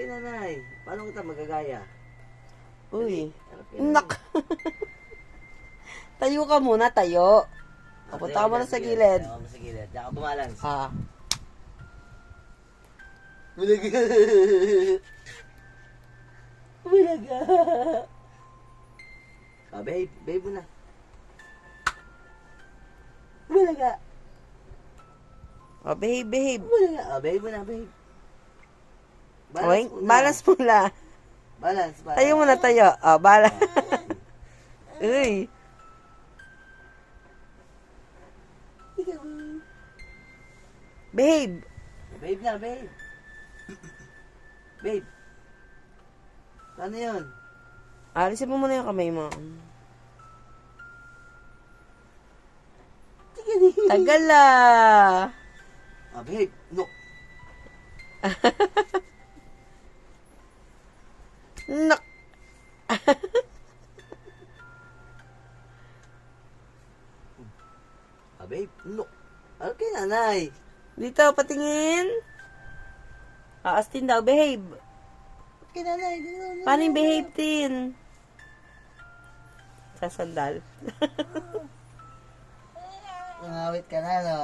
kay nanay. Paano kita magagaya? Uy. Harap kay nanay. Nak. Tayo ka muna, tayo. Papunta ka muna sa gilid. Tayo mo sa gilid. Diyan ka bumalans. Ah. Bulaga. Bulaga. Ah, babe. Babe mo na. Bulaga. Oh, behave, behave. Bulaga. Ah, babe mo na, babe. Oy, balance muna. Balance, balance. Tayo muna, tayo. Oh, balance. Uy. Behave. Babe na, babe. Babe. Ano yun? Alisin mo muna yung kamay mo. Tagal ah. Ah, babe. No. Nak. Ah, babe. No. Ano kay nanay? Dito, patingin. Astin daw, behave. Kay nanay. Dito. Paano yung behave, Tin? Sa sandal. Nangawit ka na, no?